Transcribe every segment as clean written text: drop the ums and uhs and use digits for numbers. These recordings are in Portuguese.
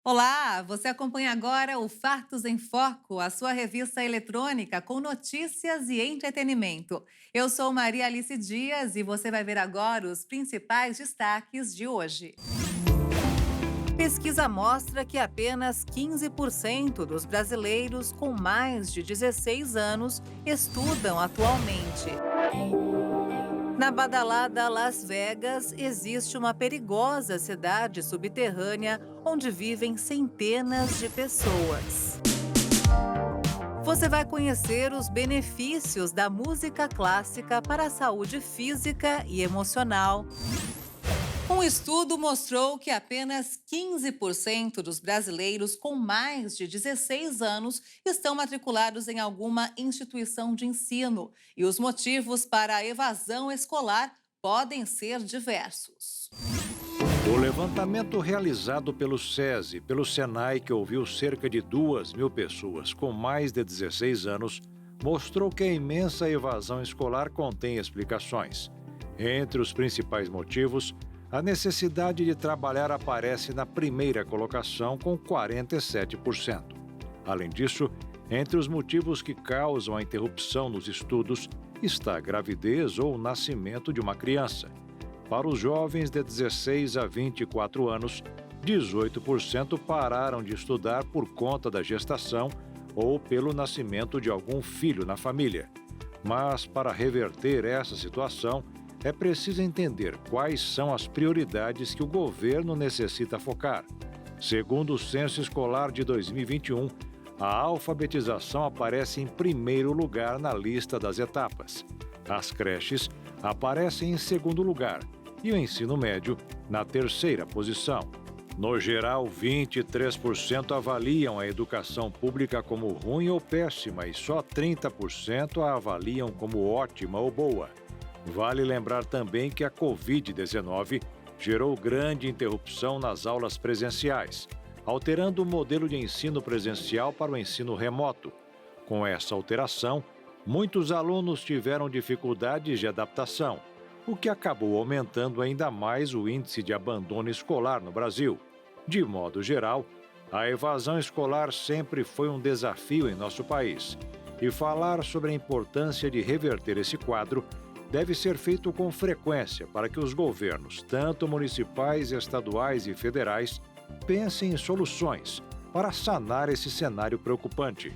Olá, você acompanha agora o Fatos em Foco, a sua revista eletrônica com notícias e entretenimento. Eu sou Maria Alice Dias e você vai ver agora os principais destaques de hoje. Pesquisa mostra que apenas 15% dos brasileiros com mais de 16 anos estudam atualmente. Na badalada Las Vegas, existe uma perigosa cidade subterrânea onde vivem centenas de pessoas. Você vai conhecer os benefícios da música clássica para a saúde física e emocional. Um estudo mostrou que apenas 15% dos brasileiros com mais de 16 anos estão matriculados em alguma instituição de ensino, e os motivos para a evasão escolar podem ser diversos. O levantamento realizado pelo SESI e pelo SENAI, que ouviu cerca de 2.000 pessoas com mais de 16 anos, mostrou que a imensa evasão escolar contém explicações. Entre os principais motivos, a necessidade de trabalhar aparece na primeira colocação, com 47%. Além disso, entre os motivos que causam a interrupção nos estudos está a gravidez ou o nascimento de uma criança. Para os jovens de 16 a 24 anos, 18% pararam de estudar por conta da gestação ou pelo nascimento de algum filho na família. Mas, para reverter essa situação, é preciso entender quais são as prioridades que o governo necessita focar. Segundo o Censo Escolar de 2021, a alfabetização aparece em primeiro lugar na lista das etapas. As creches aparecem em segundo lugar e o ensino médio na terceira posição. No geral, 23% avaliam a educação pública como ruim ou péssima e só 30% a avaliam como ótima ou boa. Vale lembrar também que a Covid-19 gerou grande interrupção nas aulas presenciais, alterando o modelo de ensino presencial para o ensino remoto. Com essa alteração, muitos alunos tiveram dificuldades de adaptação, o que acabou aumentando ainda mais o índice de abandono escolar no Brasil. De modo geral, a evasão escolar sempre foi um desafio em nosso país, e falar sobre a importância de reverter esse quadro deve ser feito com frequência para que os governos, tanto municipais, estaduais e federais, pensem em soluções para sanar esse cenário preocupante.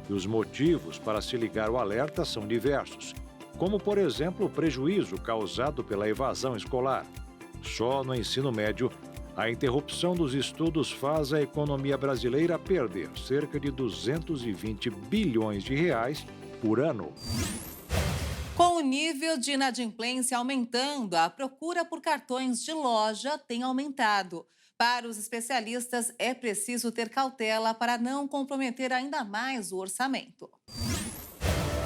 E os motivos para se ligar ao alerta são diversos, como, por exemplo, o prejuízo causado pela evasão escolar. Só no ensino médio, a interrupção dos estudos faz a economia brasileira perder cerca de 220 bilhões de reais por ano. Com o nível de inadimplência aumentando, a procura por cartões de loja tem aumentado. Para os especialistas, é preciso ter cautela para não comprometer ainda mais o orçamento.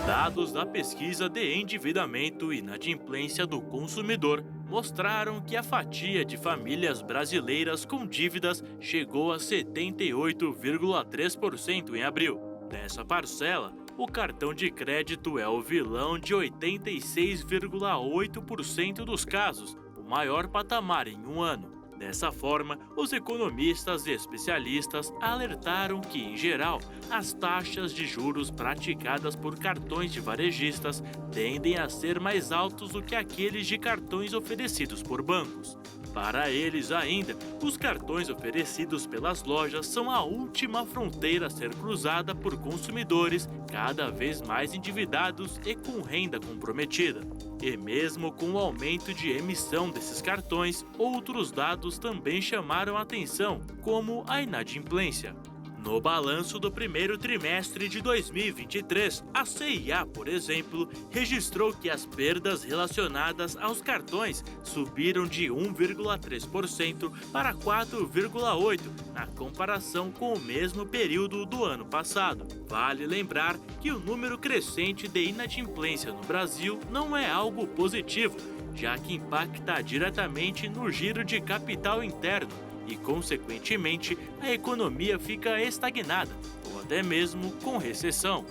Dados da pesquisa de endividamento e inadimplência do consumidor mostraram que a fatia de famílias brasileiras com dívidas chegou a 78,3% em abril. Dessa parcela, o cartão de crédito é o vilão de 86,8% dos casos, o maior patamar em um ano. Dessa forma, os economistas e especialistas alertaram que, em geral, as taxas de juros praticadas por cartões de varejistas tendem a ser mais altos do que aqueles de cartões oferecidos por bancos. Para eles ainda, os cartões oferecidos pelas lojas são a última fronteira a ser cruzada por consumidores cada vez mais endividados e com renda comprometida. E mesmo com o aumento de emissão desses cartões, outros dados também chamaram a atenção, como a inadimplência. No balanço do primeiro trimestre de 2023, a CIA, por exemplo, registrou que as perdas relacionadas aos cartões subiram de 1,3% para 4,8% na comparação com o mesmo período do ano passado. Vale lembrar que o número crescente de inadimplência no Brasil não é algo positivo, já que impacta diretamente no giro de capital interno e, consequentemente, a economia fica estagnada ou até mesmo com recessão.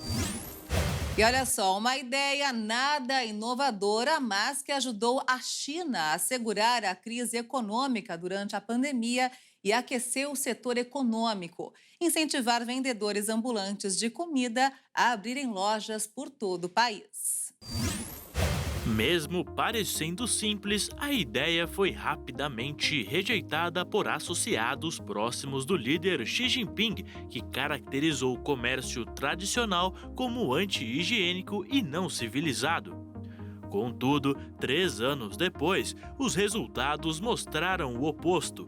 E olha só, uma ideia nada inovadora, mas que ajudou a China a segurar a crise econômica durante a pandemia e aquecer o setor econômico, incentivar vendedores ambulantes de comida a abrirem lojas por todo o país. Mesmo parecendo simples, a ideia foi rapidamente rejeitada por associados próximos do líder Xi Jinping, que caracterizou o comércio tradicional como anti-higiênico e não civilizado. Contudo, 3 anos depois, os resultados mostraram o oposto.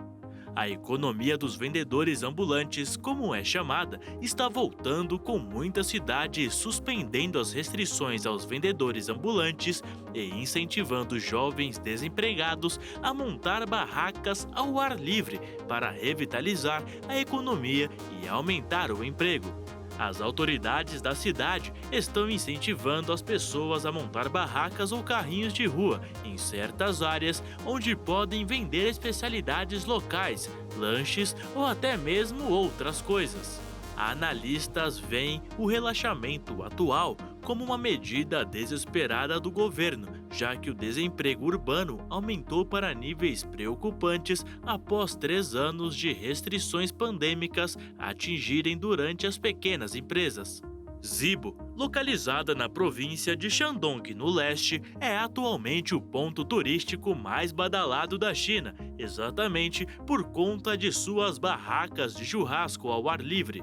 A economia dos vendedores ambulantes, como é chamada, está voltando, com muitas cidades suspendendo as restrições aos vendedores ambulantes e incentivando jovens desempregados a montar barracas ao ar livre para revitalizar a economia e aumentar o emprego. As autoridades da cidade estão incentivando as pessoas a montar barracas ou carrinhos de rua em certas áreas onde podem vender especialidades locais, lanches ou até mesmo outras coisas. Analistas veem o relaxamento atual como uma medida desesperada do governo, já que o desemprego urbano aumentou para níveis preocupantes após 3 anos de restrições pandêmicas atingirem durante as pequenas empresas. Zibo, localizada na província de Shandong, no leste, é atualmente o ponto turístico mais badalado da China, exatamente por conta de suas barracas de churrasco ao ar livre.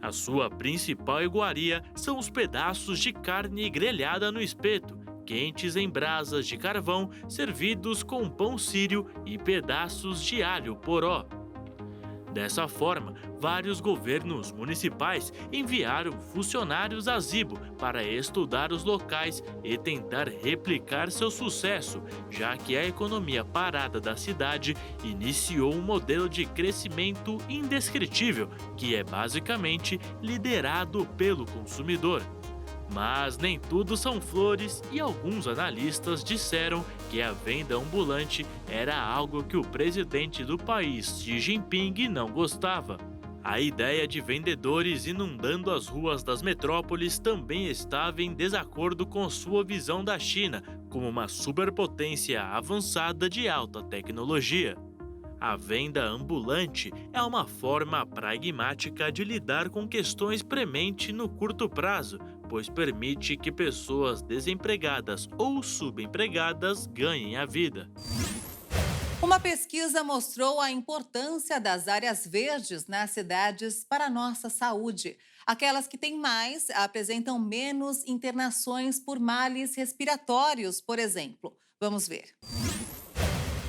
A sua principal iguaria são os pedaços de carne grelhada no espeto, quentes em brasas de carvão, servidos com pão sírio e pedaços de alho poró. Dessa forma, vários governos municipais enviaram funcionários a Zibo para estudar os locais e tentar replicar seu sucesso, já que a economia parada da cidade iniciou um modelo de crescimento indescritível, que é basicamente liderado pelo consumidor. Mas nem tudo são flores e alguns analistas disseram que a venda ambulante era algo que o presidente do país, Xi Jinping, não gostava. A ideia de vendedores inundando as ruas das metrópoles também estava em desacordo com sua visão da China como uma superpotência avançada de alta tecnologia. A venda ambulante é uma forma pragmática de lidar com questões prementes no curto prazo, pois permite que pessoas desempregadas ou subempregadas ganhem a vida. Uma pesquisa mostrou a importância das áreas verdes nas cidades para a nossa saúde. Aquelas que têm mais apresentam menos internações por males respiratórios, por exemplo. Vamos ver.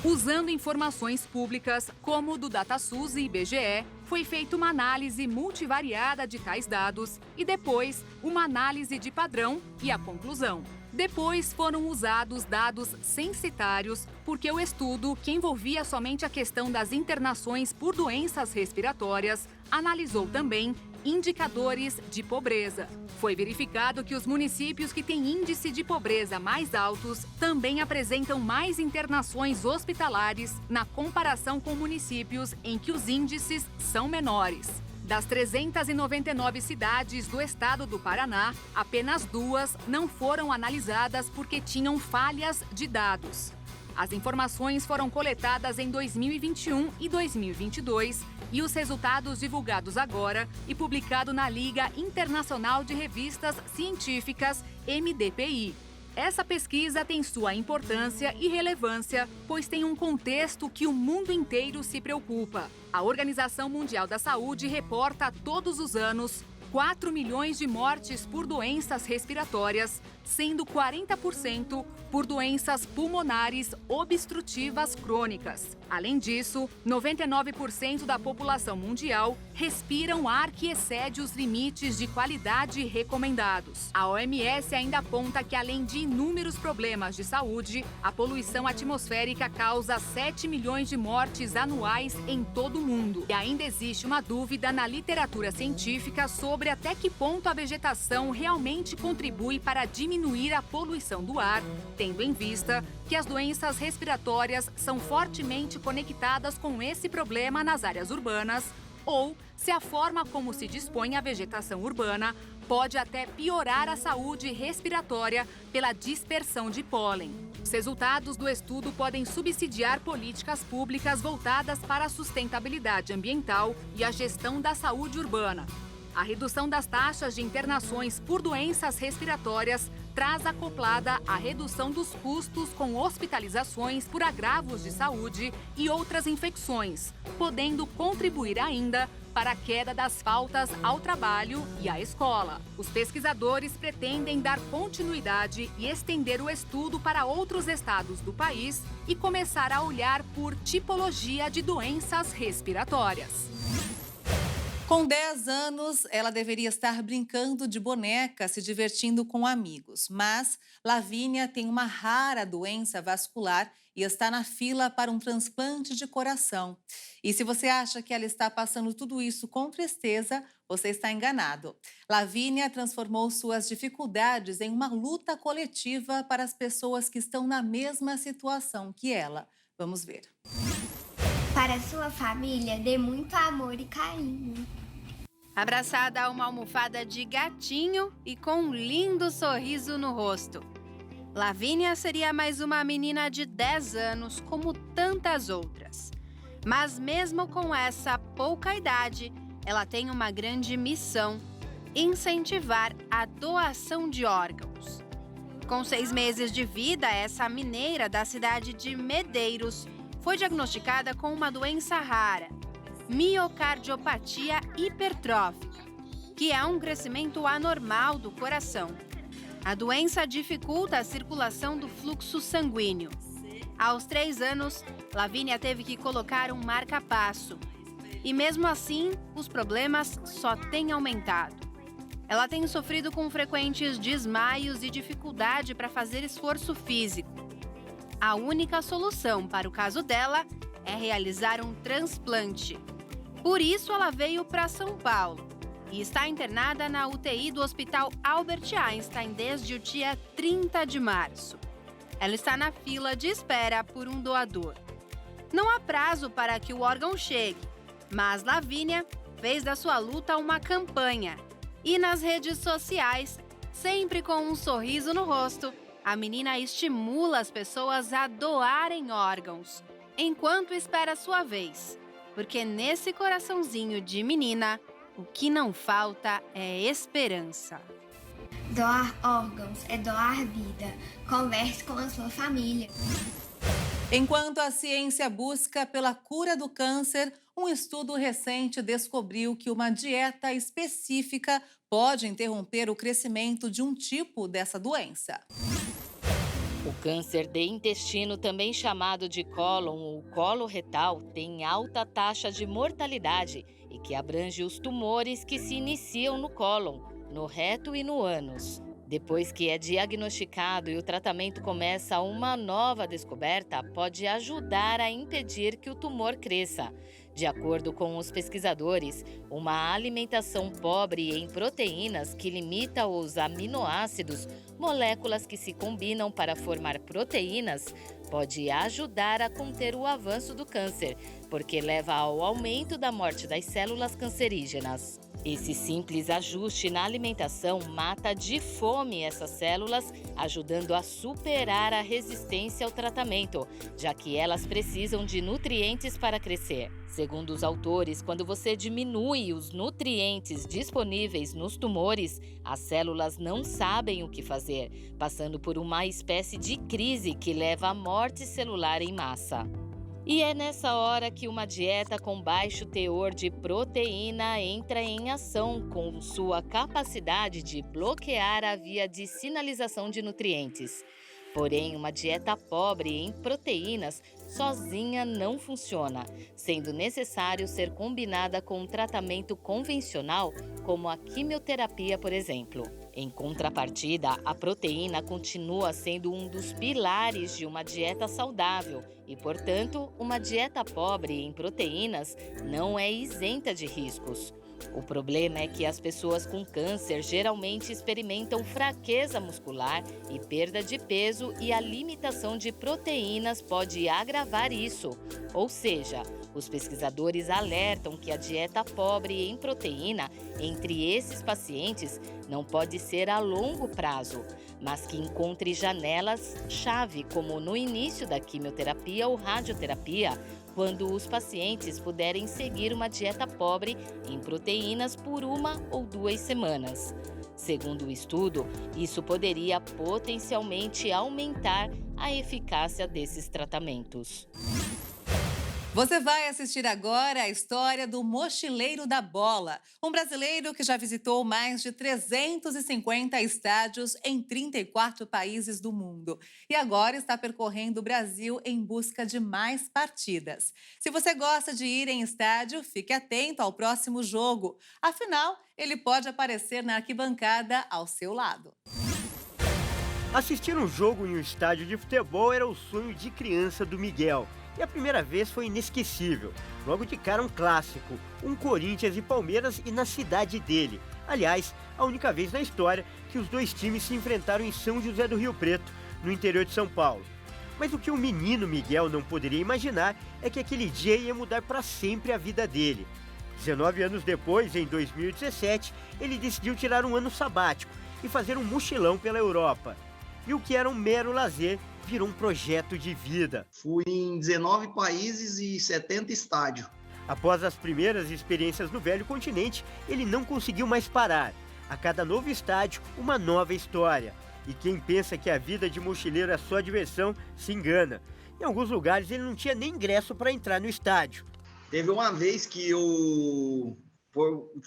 Usando informações públicas, como o do DataSUS e IBGE, foi feita uma análise multivariada de tais dados e depois uma análise de padrão e a conclusão. Depois foram usados dados censitários, porque o estudo, que envolvia somente a questão das internações por doenças respiratórias, analisou também indicadores de pobreza. Foi verificado que os municípios que têm índice de pobreza mais altos também apresentam mais internações hospitalares na comparação com municípios em que os índices são menores. Das 399 cidades do estado do Paraná, apenas 2 não foram analisadas porque tinham falhas de dados. As informações foram coletadas em 2021 e 2022 e os resultados divulgados agora e publicado na Liga Internacional de Revistas Científicas, MDPI. Essa pesquisa tem sua importância e relevância, pois tem um contexto que o mundo inteiro se preocupa. A Organização Mundial da Saúde reporta todos os anos 4 milhões de mortes por doenças respiratórias, sendo 40% por doenças pulmonares obstrutivas crônicas. Além disso, 99% da população mundial respira um ar que excede os limites de qualidade recomendados. A OMS ainda aponta que, além de inúmeros problemas de saúde, a poluição atmosférica causa 7 milhões de mortes anuais em todo o mundo. E ainda existe uma dúvida na literatura científica sobre até que ponto a vegetação realmente contribui para diminuir a poluição do ar, tendo em vista que as doenças respiratórias são fortemente conectadas com esse problema nas áreas urbanas, ou se a forma como se dispõe a vegetação urbana pode até piorar a saúde respiratória pela dispersão de pólen. Os resultados do estudo podem subsidiar políticas públicas voltadas para a sustentabilidade ambiental e a gestão da saúde urbana. A redução das taxas de internações por doenças respiratórias traz acoplada a redução dos custos com hospitalizações por agravos de saúde e outras infecções, podendo contribuir ainda para a queda das faltas ao trabalho e à escola. Os pesquisadores pretendem dar continuidade e estender o estudo para outros estados do país e começar a olhar por tipologia de doenças respiratórias. Com 10 anos, ela deveria estar brincando de boneca, se divertindo com amigos. Mas Lavínia tem uma rara doença vascular e está na fila para um transplante de coração. E se você acha que ela está passando tudo isso com tristeza, você está enganado. Lavínia transformou suas dificuldades em uma luta coletiva para as pessoas que estão na mesma situação que ela. Vamos ver. Para sua família, dê muito amor e carinho. Abraçada a uma almofada de gatinho e com um lindo sorriso no rosto. Lavínia seria mais uma menina de 10 anos, como tantas outras. Mas mesmo com essa pouca idade, ela tem uma grande missão: incentivar a doação de órgãos. Com 6 meses de vida, essa mineira da cidade de Medeiros foi diagnosticada com uma doença rara, miocardiopatia hipertrófica, que é um crescimento anormal do coração. A doença dificulta a circulação do fluxo sanguíneo. Aos 3 anos, Lavínia teve que colocar um marca-passo. E mesmo assim, os problemas só têm aumentado. Ela tem sofrido com frequentes desmaios e dificuldade para fazer esforço físico. A única solução para o caso dela é realizar um transplante. Por isso, ela veio para São Paulo e está internada na UTI do Hospital Albert Einstein desde o dia 30 de março. Ela está na fila de espera por um doador. Não há prazo para que o órgão chegue, mas Lavínia fez da sua luta uma campanha. E nas redes sociais, sempre com um sorriso no rosto, a menina estimula as pessoas a doarem órgãos, enquanto espera a sua vez. Porque nesse coraçãozinho de menina, o que não falta é esperança. Doar órgãos é doar vida. Converse com a sua família. Enquanto a ciência busca pela cura do câncer, um estudo recente descobriu que uma dieta específica pode interromper o crescimento de um tipo dessa doença. O câncer de intestino, também chamado de cólon ou colo retal, tem alta taxa de mortalidade e que abrange os tumores que se iniciam no cólon, no reto e no ânus. Depois que é diagnosticado e o tratamento começa, uma nova descoberta pode ajudar a impedir que o tumor cresça. De acordo com os pesquisadores, uma alimentação pobre em proteínas que limita os aminoácidos, moléculas que se combinam para formar proteínas, pode ajudar a conter o avanço do câncer, porque leva ao aumento da morte das células cancerígenas. Esse simples ajuste na alimentação mata de fome essas células, ajudando a superar a resistência ao tratamento, já que elas precisam de nutrientes para crescer. Segundo os autores, quando você diminui os nutrientes disponíveis nos tumores, as células não sabem o que fazer, passando por uma espécie de crise que leva à morte celular em massa. E é nessa hora que uma dieta com baixo teor de proteína entra em ação com sua capacidade de bloquear a via de sinalização de nutrientes. Porém, uma dieta pobre em proteínas sozinha não funciona, sendo necessário ser combinada com um tratamento convencional, como a quimioterapia, por exemplo. Em contrapartida, a proteína continua sendo um dos pilares de uma dieta saudável e, portanto, uma dieta pobre em proteínas não é isenta de riscos. O problema é que as pessoas com câncer geralmente experimentam fraqueza muscular e perda de peso, e a limitação de proteínas pode agravar isso. Ou seja, os pesquisadores alertam que a dieta pobre em proteína entre esses pacientes não pode ser a longo prazo, mas que encontre janelas-chave, como no início da quimioterapia ou radioterapia, quando os pacientes puderem seguir uma dieta pobre em proteínas por 1 ou 2 semanas. Segundo o estudo, isso poderia potencialmente aumentar a eficácia desses tratamentos. Você vai assistir agora a história do Mochileiro da Bola, um brasileiro que já visitou mais de 350 estádios em 34 países do mundo e agora está percorrendo o Brasil em busca de mais partidas. Se você gosta de ir em estádio, fique atento ao próximo jogo. Afinal, ele pode aparecer na arquibancada ao seu lado. Assistir um jogo em um estádio de futebol era o sonho de criança do Miguel. E a primeira vez foi inesquecível. Logo de cara, um clássico, um Corinthians e Palmeiras, e na cidade dele. Aliás, a única vez na história que os dois times se enfrentaram em São José do Rio Preto, no interior de São Paulo. Mas o que o menino Miguel não poderia imaginar é que aquele dia ia mudar para sempre a vida dele. 19 anos depois, em 2017, ele decidiu tirar um ano sabático e fazer um mochilão pela Europa. E o que era um mero lazer virou um projeto de vida. Fui em 19 países e 70 estádios. Após as primeiras experiências no velho continente, ele não conseguiu mais parar. A cada novo estádio, uma nova história. E quem pensa que a vida de mochileiro é só diversão, se engana. Em alguns lugares ele não tinha nem ingresso para entrar no estádio. Teve uma vez que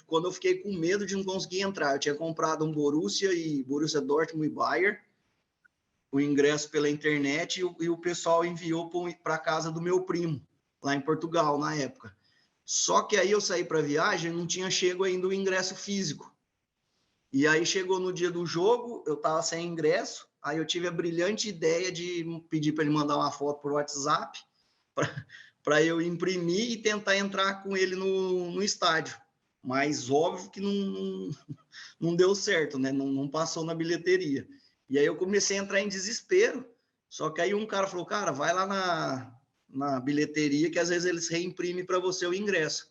quando eu fiquei com medo de não conseguir entrar, eu tinha comprado um Borussia Dortmund e Bayern, o ingresso pela internet, e o pessoal enviou para a casa do meu primo, lá em Portugal, na época. Só que aí eu saí para a viagem, não tinha chego ainda o ingresso físico. E aí chegou no dia do jogo, eu estava sem ingresso, aí eu tive a brilhante ideia de pedir para ele mandar uma foto por WhatsApp, para eu imprimir e tentar entrar com ele no estádio. Mas óbvio que não deu certo, né? Não passou na bilheteria. E aí eu comecei a entrar em desespero, só que aí um cara falou, cara, vai lá na bilheteria que às vezes eles reimprimem para você o ingresso.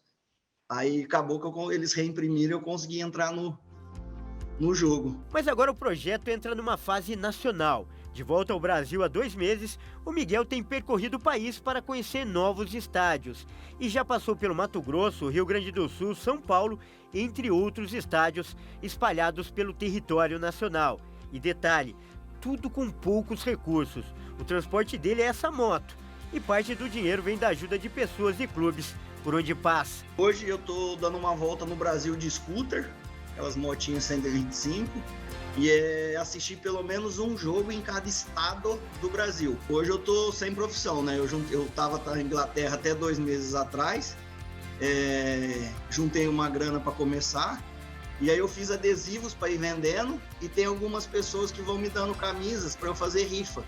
Aí acabou que eles reimprimiram e eu consegui entrar no jogo. Mas agora o projeto entra numa fase nacional. De volta ao Brasil há 2 meses, o Miguel tem percorrido o país para conhecer novos estádios. E já passou pelo Mato Grosso, Rio Grande do Sul, São Paulo, entre outros estádios espalhados pelo território nacional. E detalhe, tudo com poucos recursos. O transporte dele é essa moto. E parte do dinheiro vem da ajuda de pessoas e clubes por onde passa. Hoje eu estou dando uma volta no Brasil de scooter, aquelas motinhas 125, e assistir pelo menos um jogo em cada estado do Brasil. Hoje eu estou sem profissão, né? Eu estava na Inglaterra até 2 meses atrás, juntei uma grana para começar. E aí eu fiz adesivos para ir vendendo e tem algumas pessoas que vão me dando camisas para eu fazer rifa.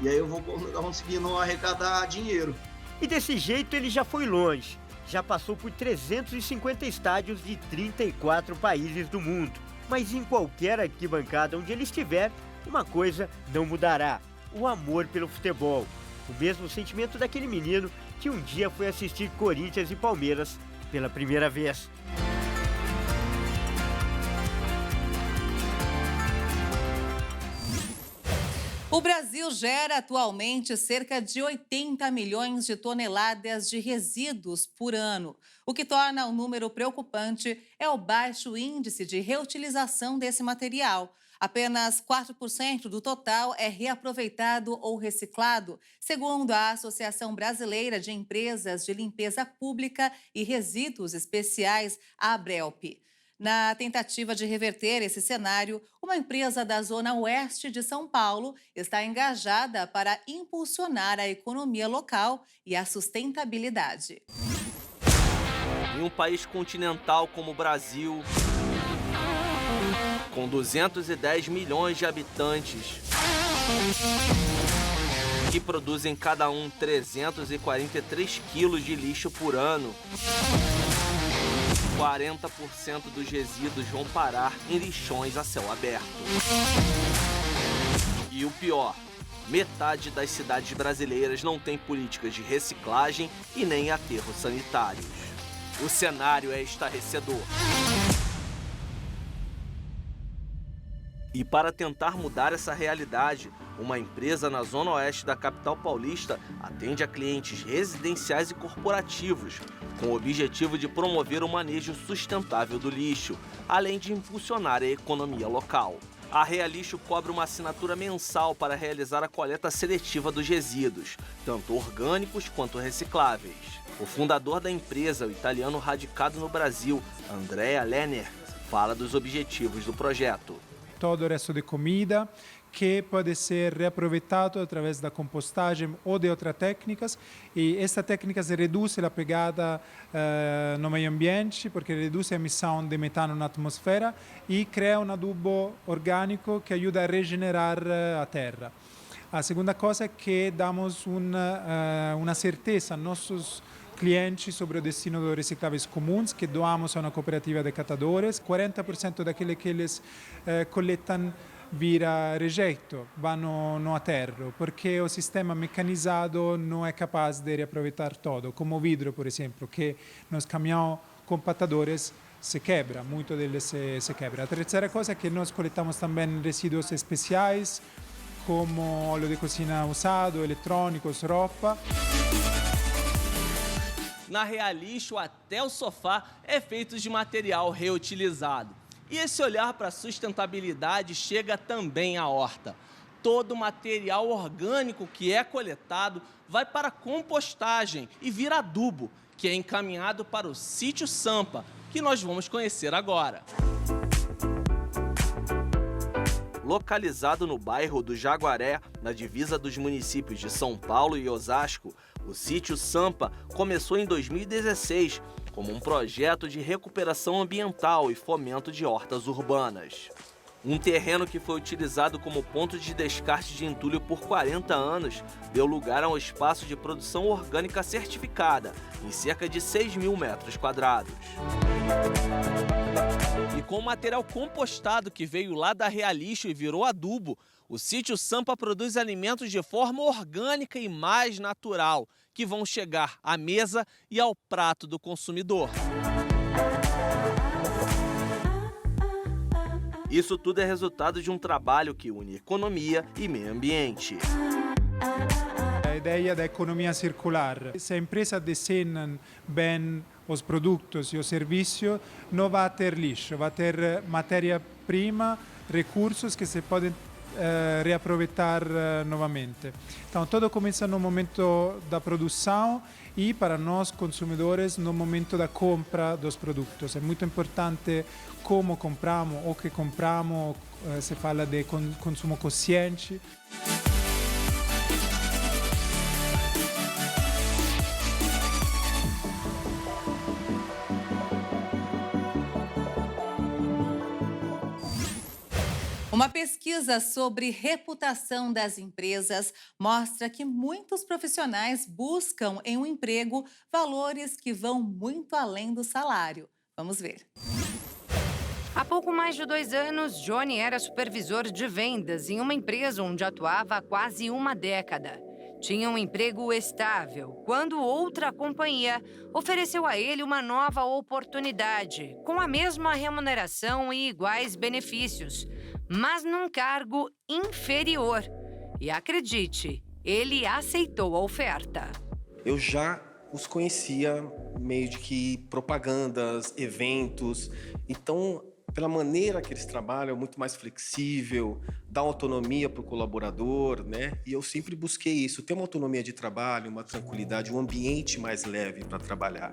E aí eu vou conseguindo arrecadar dinheiro. E desse jeito ele já foi longe. Já passou por 350 estádios de 34 países do mundo. Mas em qualquer arquibancada onde ele estiver, uma coisa não mudará: o amor pelo futebol. O mesmo sentimento daquele menino que um dia foi assistir Corinthians e Palmeiras pela primeira vez. O Brasil gera atualmente cerca de 80 milhões de toneladas de resíduos por ano. O que torna o número preocupante é o baixo índice de reutilização desse material. Apenas 4% do total é reaproveitado ou reciclado, segundo a Associação Brasileira de Empresas de Limpeza Pública e Resíduos Especiais, a ABRELP. Na tentativa de reverter esse cenário, uma empresa da Zona Oeste de São Paulo está engajada para impulsionar a economia local e a sustentabilidade. Em um país continental como o Brasil, com 210 milhões de habitantes, que produzem cada um 343 quilos de lixo por ano, 40% dos resíduos vão parar em lixões a céu aberto. E o pior, metade das cidades brasileiras não tem políticas de reciclagem e nem aterros sanitários. O cenário é estarrecedor. E para tentar mudar essa realidade, uma empresa na zona oeste da capital paulista atende a clientes residenciais e corporativos, com o objetivo de promover o manejo sustentável do lixo, além de impulsionar a economia local. A Realixo cobra uma assinatura mensal para realizar a coleta seletiva dos resíduos, tanto orgânicos quanto recicláveis. O fundador da empresa, o italiano radicado no Brasil, Andrea Lerner, fala dos objetivos do projeto. Todo o resto de comida que pode ser reaproveitado através da compostagem ou de outras técnicas, e esta técnica reduz a pegada no meio ambiente, porque reduz a emissão de metano na atmosfera e cria um adubo orgânico que ajuda a regenerar a terra. A segunda coisa é que damos uma certeza aos nossos clientes sobre o destino dos recicláveis comuns que doamos a uma cooperativa de catadores. 40% daquele que eles coletam vira rejeito, vai no aterro, porque o sistema mecanizado não é capaz de reaproveitar tudo, como o vidro, por exemplo, que nos caminhões compactadores se quebra, muito deles se quebra. A terceira coisa é que nós coletamos também resíduos especiais, como óleo de cozinha usado, eletrônicos, roupa. Na Realixo, até o sofá é feito de material reutilizado. E esse olhar para a sustentabilidade chega também à horta. Todo o material orgânico que é coletado vai para a compostagem e vira adubo, que é encaminhado para o Sítio Sampa, que nós vamos conhecer agora. Localizado no bairro do Jaguaré, na divisa dos municípios de São Paulo e Osasco, o Sítio Sampa começou em 2016 como um projeto de recuperação ambiental e fomento de hortas urbanas. Um terreno que foi utilizado como ponto de descarte de entulho por 40 anos deu lugar a um espaço de produção orgânica certificada, em cerca de 6.000 metros quadrados. E com o material compostado que veio lá da Realixo e virou adubo, o Sítio Sampa produz alimentos de forma orgânica e mais natural, que vão chegar à mesa e ao prato do consumidor. Isso tudo é resultado de um trabalho que une economia e meio ambiente. A ideia da economia circular. Se a empresa desenha bem os produtos e o serviço, não vai ter lixo, vai ter matéria-prima, recursos que se podem reaproveitar novamente. Então, tudo começa no momento da produção e para nós consumidores no momento da compra dos produtos. É muito importante como compramos, o que compramos, se fala de consumo consciente. Uma pesquisa sobre reputação das empresas mostra que muitos profissionais buscam em um emprego valores que vão muito além do salário. Vamos ver. Há pouco mais de 2 anos, Johnny era supervisor de vendas em uma empresa onde atuava há quase uma década. Tinha um emprego estável, quando outra companhia ofereceu a ele uma nova oportunidade, com a mesma remuneração e iguais benefícios, mas num cargo inferior. E acredite, ele aceitou a oferta. Eu já os conhecia meio de que propagandas, eventos. Então, pela maneira que eles trabalham, é muito mais flexível, dá autonomia para o colaborador, né? E eu sempre busquei isso, ter uma autonomia de trabalho, uma tranquilidade, um ambiente mais leve para trabalhar.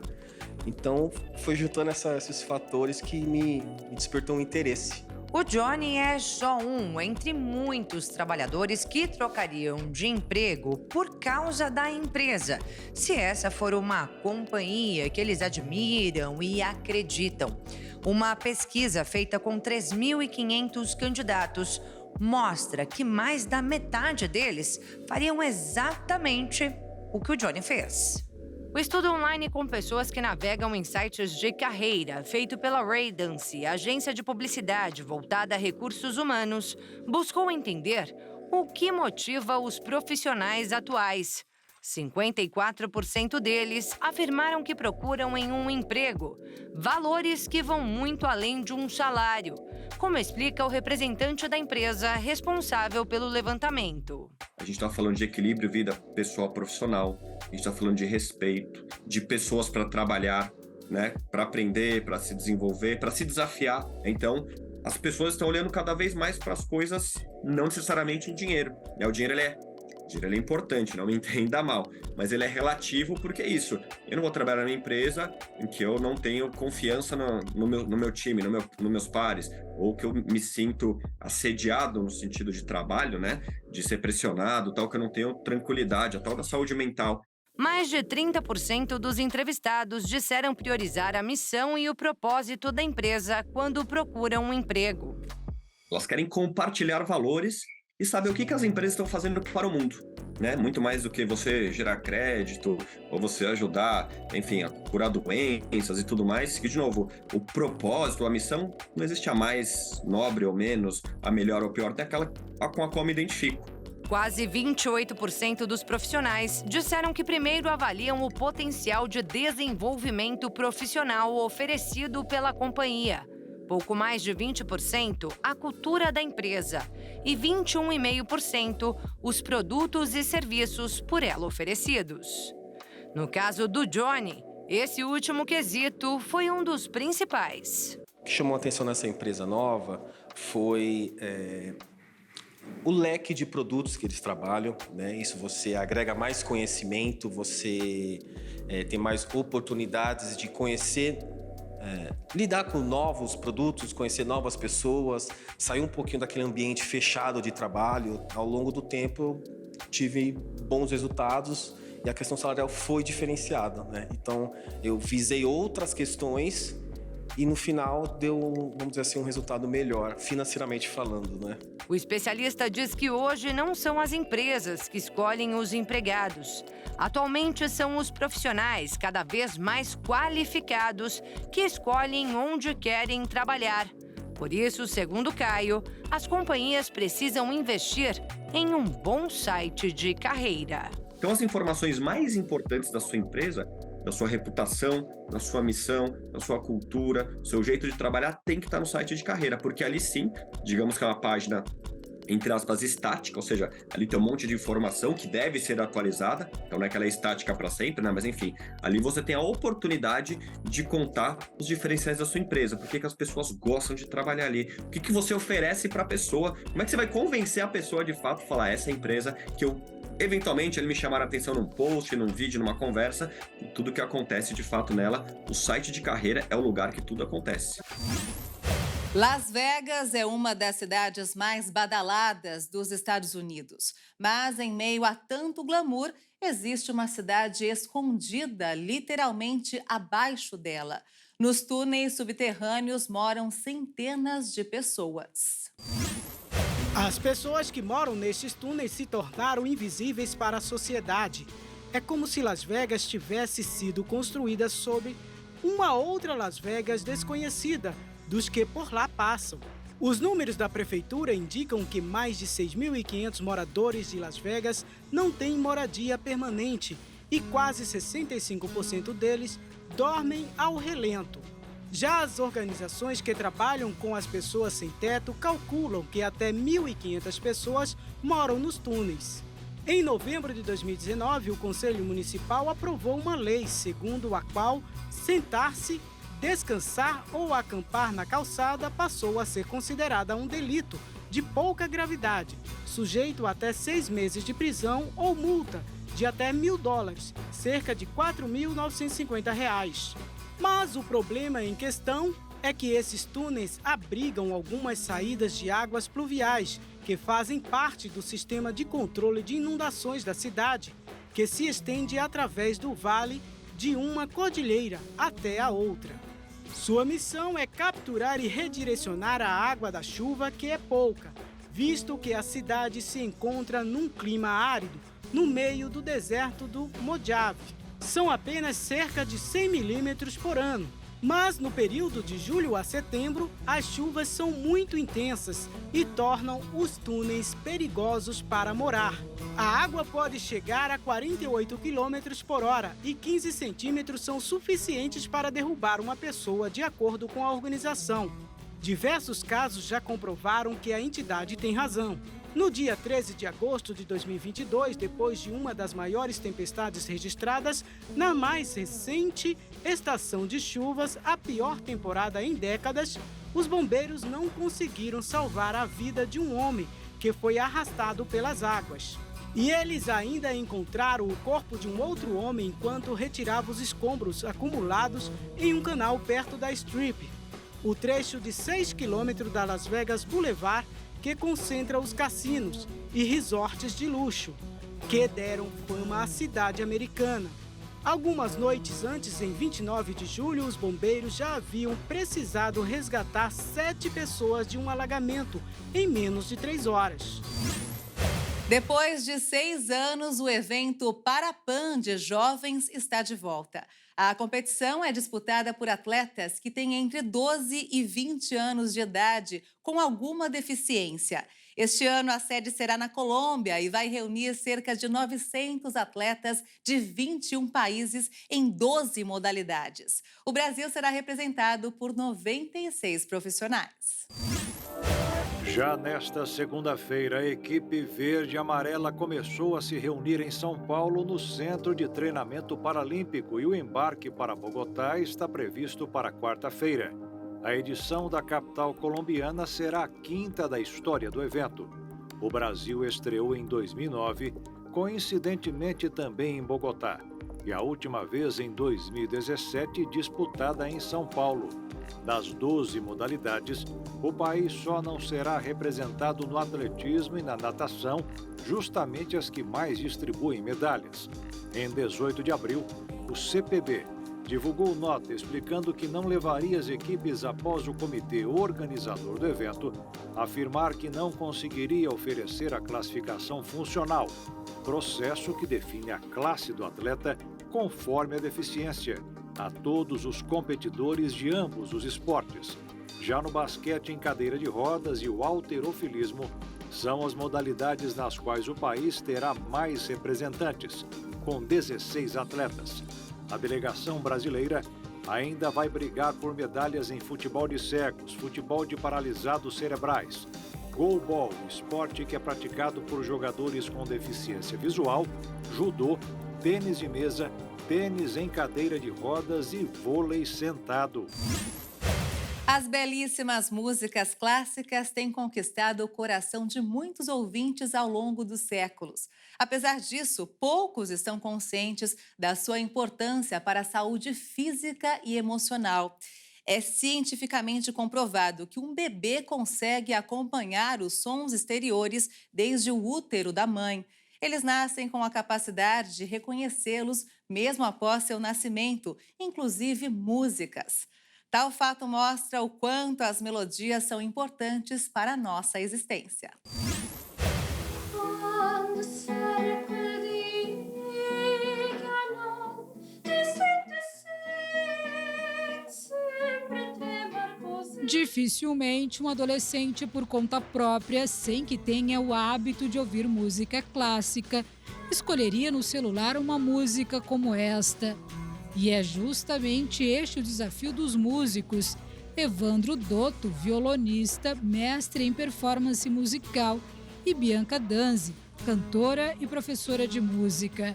Então, foi juntando esses fatores que me despertou um interesse. O Johnny é só um entre muitos trabalhadores que trocariam de emprego por causa da empresa, se essa for uma companhia que eles admiram e acreditam. Uma pesquisa feita com 3.500 candidatos mostra que mais da metade deles fariam exatamente o que o Johnny fez. O estudo online com pessoas que navegam em sites de carreira, feito pela Radiance, agência de publicidade voltada a recursos humanos, buscou entender o que motiva os profissionais atuais. 54% deles afirmaram que procuram em um emprego valores que vão muito além de um salário, como explica o representante da empresa responsável pelo levantamento. A gente está falando de equilíbrio vida pessoal-profissional, a gente está falando de respeito, de pessoas para trabalhar, né? Para aprender, para se desenvolver, para se desafiar. Então, as pessoas estão olhando cada vez mais para as coisas, não necessariamente em dinheiro. O dinheiro ele é importante, não me entenda mal, mas ele é relativo porque é isso. Eu não vou trabalhar numa empresa em que eu não tenho confiança no meu time, nos meus pares, ou que eu me sinto assediado no sentido de trabalho, né? De ser pressionado, tal, que eu não tenho tranquilidade, a tal da saúde mental. Mais de 30% dos entrevistados disseram priorizar a missão e o propósito da empresa quando procuram um emprego. Elas querem compartilhar valores e saber o que as empresas estão fazendo para o mundo, né? Muito mais do que você gerar crédito ou você ajudar, enfim, a curar doenças e tudo mais. Que, de novo, o propósito, a missão, não existe a mais nobre ou menos, a melhor ou pior, tem aquela com a qual me identifico. Quase 28% dos profissionais disseram que primeiro avaliam o potencial de desenvolvimento profissional oferecido pela companhia. Pouco mais de 20% a cultura da empresa e 21,5% os produtos e serviços por ela oferecidos. No caso do Johnny, esse último quesito foi um dos principais. O que chamou a atenção nessa empresa nova foi o leque de produtos que eles trabalham, né? Isso você agrega mais conhecimento, você tem mais oportunidades de conhecer, lidar com novos produtos, conhecer novas pessoas, sair um pouquinho daquele ambiente fechado de trabalho. Ao longo do tempo, eu tive bons resultados e a questão salarial foi diferenciada, né? Então, eu visei outras questões e no final deu, vamos dizer assim, um resultado melhor, financeiramente falando, né? O especialista diz que hoje não são as empresas que escolhem os empregados. Atualmente são os profissionais cada vez mais qualificados que escolhem onde querem trabalhar. Por isso, segundo Caio, as companhias precisam investir em um bom site de carreira. Então, as informações mais importantes da sua empresa, da sua reputação, da sua missão, da sua cultura, do seu jeito de trabalhar, tem que estar no site de carreira, porque ali sim, digamos que é uma página, entre aspas, estática, ou seja, ali tem um monte de informação que deve ser atualizada, então não é que ela é estática para sempre, né? Mas enfim, ali você tem a oportunidade de contar os diferenciais da sua empresa, por que as pessoas gostam de trabalhar ali, o que você oferece para a pessoa, como é que você vai convencer a pessoa de fato a falar, essa empresa que eu eventualmente ele me chamar a atenção num post, num vídeo, numa conversa, e tudo que acontece de fato nela, o site de carreira é o lugar que tudo acontece. Las Vegas é uma das cidades mais badaladas dos Estados Unidos. Mas, em meio a tanto glamour, existe uma cidade escondida, literalmente abaixo dela. Nos túneis subterrâneos moram centenas de pessoas. As pessoas que moram nestes túneis se tornaram invisíveis para a sociedade. É como se Las Vegas tivesse sido construída sob uma outra Las Vegas desconhecida dos que por lá passam. Os números da prefeitura indicam que mais de 6.500 moradores de Las Vegas não têm moradia permanente e quase 65% deles dormem ao relento. Já as organizações que trabalham com as pessoas sem teto calculam que até 1.500 pessoas moram nos túneis. Em novembro de 2019, o Conselho Municipal aprovou uma lei segundo a qual sentar-se, descansar ou acampar na calçada passou a ser considerada um delito de pouca gravidade, sujeito a até 6 meses de prisão ou multa de até $1.000, cerca de R$ 4.950. Mas o problema em questão é que esses túneis abrigam algumas saídas de águas pluviais que fazem parte do sistema de controle de inundações da cidade, que se estende através do vale de uma cordilheira até a outra. Sua missão é capturar e redirecionar a água da chuva, que é pouca, visto que a cidade se encontra num clima árido, no meio do deserto do Mojave. são apenas cerca de 100 milímetros por ano. Mas no período de julho a setembro, as chuvas são muito intensas e tornam os túneis perigosos para morar. A água pode chegar a 48 km por hora e 15 centímetros são suficientes para derrubar uma pessoa, de acordo com a organização. Diversos casos já comprovaram que a entidade tem razão. No dia 13 de agosto de 2022, depois de uma das maiores tempestades registradas, na mais recente estação de chuvas, a pior temporada em décadas, os bombeiros não conseguiram salvar a vida de um homem que foi arrastado pelas águas. E eles ainda encontraram o corpo de um outro homem enquanto retirava os escombros acumulados em um canal perto da Strip, o trecho de 6 km da Las Vegas Boulevard, que concentra os cassinos e resorts de luxo, que deram fama à cidade americana. Algumas noites antes, em 29 de julho, os bombeiros já haviam precisado resgatar 7 pessoas de um alagamento em menos de 3 horas. Depois de 6 anos, o evento Parapan de Jovens está de volta. A competição é disputada por atletas que têm entre 12 e 20 anos de idade com alguma deficiência. Este ano, a sede será na Colômbia e vai reunir cerca de 900 atletas de 21 países em 12 modalidades. O Brasil será representado por 96 profissionais. Já nesta segunda-feira, a equipe verde e amarela começou a se reunir em São Paulo no Centro de Treinamento Paralímpico e o embarque para Bogotá está previsto para quarta-feira. A edição da capital colombiana será a 5ª da história do evento. O Brasil estreou em 2009, coincidentemente também em Bogotá, e a última vez em 2017 disputada em São Paulo. Das 12 modalidades, o país só não será representado no atletismo e na natação, justamente as que mais distribuem medalhas. Em 18 de abril, o CPB divulgou nota explicando que não levaria as equipes após o comitê organizador do evento afirmar que não conseguiria oferecer a classificação funcional, processo que define a classe do atleta conforme a deficiência, a todos os competidores de ambos os esportes. Já no basquete em cadeira de rodas e o halterofilismo, são as modalidades nas quais o país terá mais representantes, com 16 atletas. A delegação brasileira ainda vai brigar por medalhas em futebol de cegos, futebol de paralisados cerebrais, goalball, esporte que é praticado por jogadores com deficiência visual, judô, tênis de mesa, tênis em cadeira de rodas e vôlei sentado. As belíssimas músicas clássicas têm conquistado o coração de muitos ouvintes ao longo dos séculos. Apesar disso, poucos estão conscientes da sua importância para a saúde física e emocional. É cientificamente comprovado que um bebê consegue acompanhar os sons exteriores desde o útero da mãe. Eles nascem com a capacidade de reconhecê-los mesmo após seu nascimento, inclusive músicas. Tal fato mostra o quanto as melodias são importantes para a nossa existência. Dificilmente um adolescente por conta própria, sem que tenha o hábito de ouvir música clássica, escolheria no celular uma música como esta. E é justamente este o desafio dos músicos. Evandro Dotto, violonista, mestre em performance musical, e Bianca Danzi, cantora e professora de música.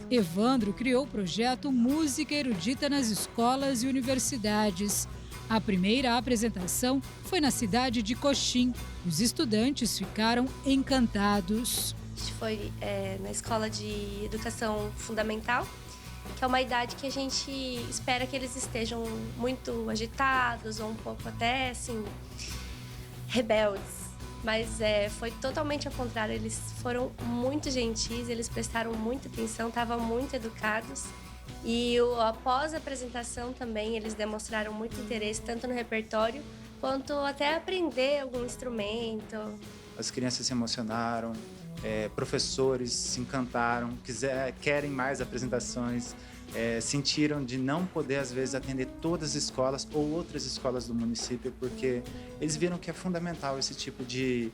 Evandro criou o projeto Música Erudita nas Escolas e Universidades. A primeira apresentação foi na cidade de Coxim. Os estudantes ficaram encantados. Foi na escola de educação fundamental, que é uma idade que a gente espera que eles estejam muito agitados ou um pouco até, assim, rebeldes. Mas foi totalmente ao contrário, eles foram muito gentis, eles prestaram muita atenção, estavam muito educados. E após a apresentação também, eles demonstraram muito interesse, tanto no repertório, quanto até aprender algum instrumento. As crianças se emocionaram, professores se encantaram, querem mais apresentações. sentiram de não poder, às vezes, atender todas as escolas ou outras escolas do município, porque eles viram que é fundamental esse tipo de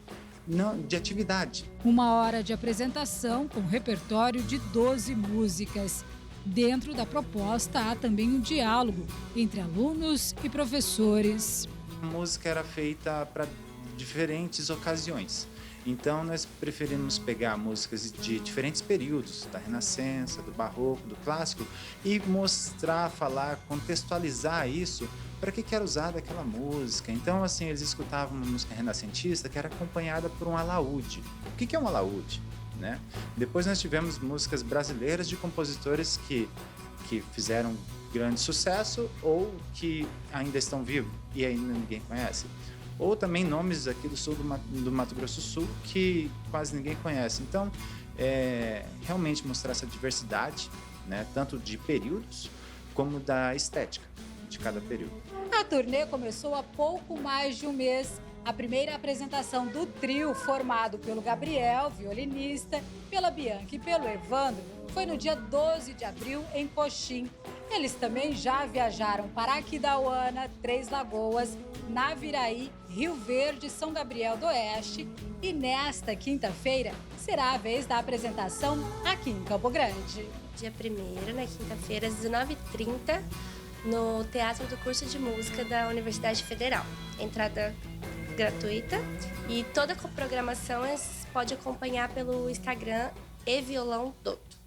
atividade. 1 hora de apresentação com repertório de 12 músicas. Dentro da proposta há também um diálogo entre alunos e professores. A música era feita para diferentes ocasiões. Então, nós preferimos pegar músicas de diferentes períodos, da Renascença, do Barroco, do Clássico, e mostrar, falar, contextualizar isso para que era usada aquela música. Então, assim, eles escutavam uma música renascentista que era acompanhada por um alaúde. O que é um alaúde? Né? Depois nós tivemos músicas brasileiras de compositores que fizeram grande sucesso ou que ainda estão vivos e ainda ninguém conhece. Ou também nomes aqui do sul do Mato Grosso do Sul que quase ninguém conhece. Então, realmente mostrar essa diversidade, né, tanto de períodos como da estética de cada período. A turnê começou há pouco mais de um mês. A primeira apresentação do trio, formado pelo Gabriel, violinista, pela Bianca e pelo Evandro, foi no dia 12 de abril, em Coxim. Eles também já viajaram para Aquidauana, Três Lagoas, Naviraí, Rio Verde, São Gabriel do Oeste. E nesta quinta-feira será a vez da apresentação aqui em Campo Grande. Dia 1º, na quinta-feira, às 19h30, no Teatro do Curso de Música da Universidade Federal. Entrada gratuita e toda a programação pode acompanhar pelo Instagram eviolão Dotto.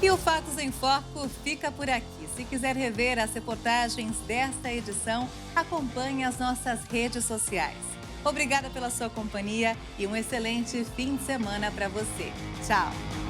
E o Fatos em Foco fica por aqui. Se quiser rever as reportagens desta edição, acompanhe as nossas redes sociais. Obrigada pela sua companhia e um excelente fim de semana para você. Tchau!